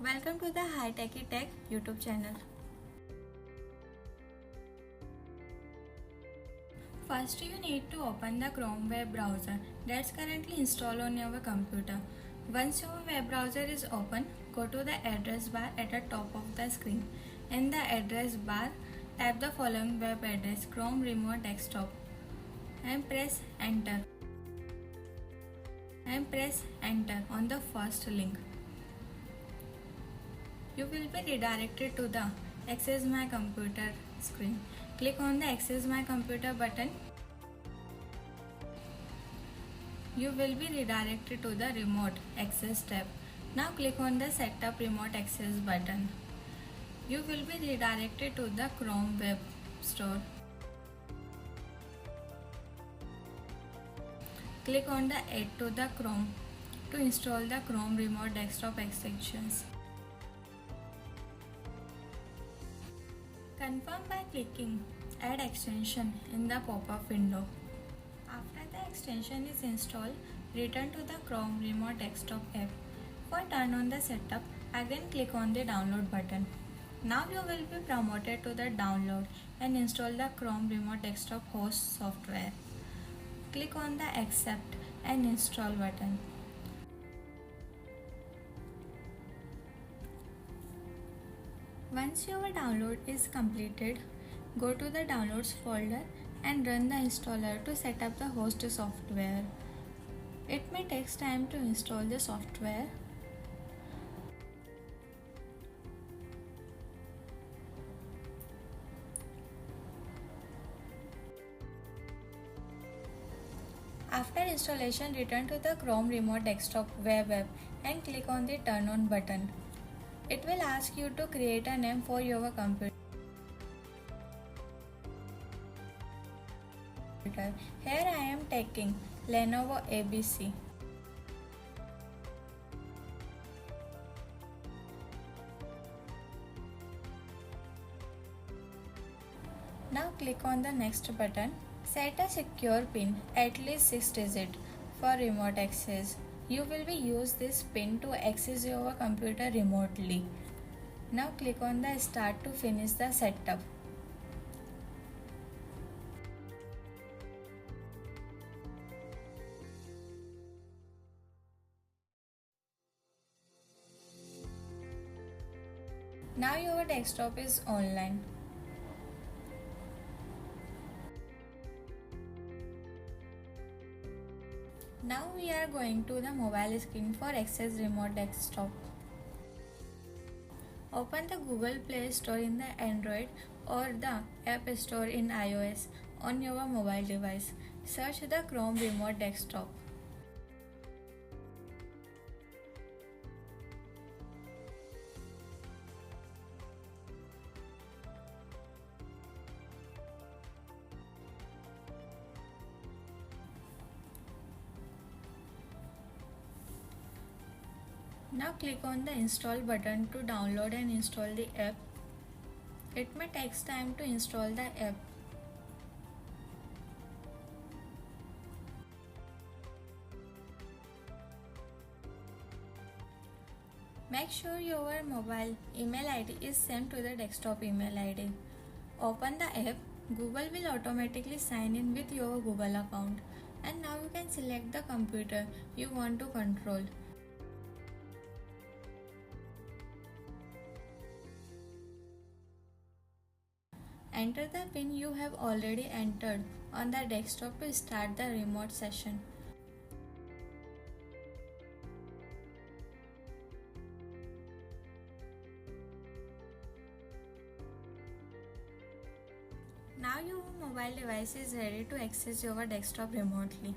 Welcome to the Techie Talk YouTube channel. First, you need to open the Chrome web browser that's currently installed on your computer. Once your web browser is open, go to the address bar at the top of the screen. In the address bar, type the following web address: Chrome Remote Desktop, and press enter. Press enter on the first link. You will be redirected to the Access My Computer screen. Click on the Access My Computer button. You will be redirected to the Remote Access tab. Now click on the Setup Remote Access button. You will be redirected to the Chrome Web Store. Click on the Add to the Chrome to install the Chrome Remote Desktop extensions. Confirm by clicking Add Extension in the pop-up window. After the extension is installed, return to the Chrome Remote Desktop app. For turn on the setup, again click on the Download button. Now you will be promoted to the Download and install the Chrome Remote Desktop host software. Click on the Accept and Install button. Once your download is completed, go to the Downloads folder and run the installer to set up the host software. It may take time to install the software. After installation, return to the Chrome Remote Desktop web app and click on the Turn On button. It will ask you to create a name for your computer. Here I am taking Lenovo ABC. Now click on the Next button. Set a secure PIN, at least 6 digits, for remote access. You will be use this PIN to access your computer remotely. Now click on the Start to finish the setup. Now your desktop is online. Now we are going to the mobile screen for access remote desktop. Open the Google Play Store in the Android or the App Store in iOS on your mobile device. Search the Chrome Remote Desktop. Now click on the Install button to download and install the app. It may take time to install the app. Make sure your mobile email ID is sent to the desktop email ID. Open the app. Google will automatically sign in with your Google account. And now you can select the computer you want to control. Enter the PIN you have already entered on the desktop to start the remote session. Now your mobile device is ready to access your desktop remotely.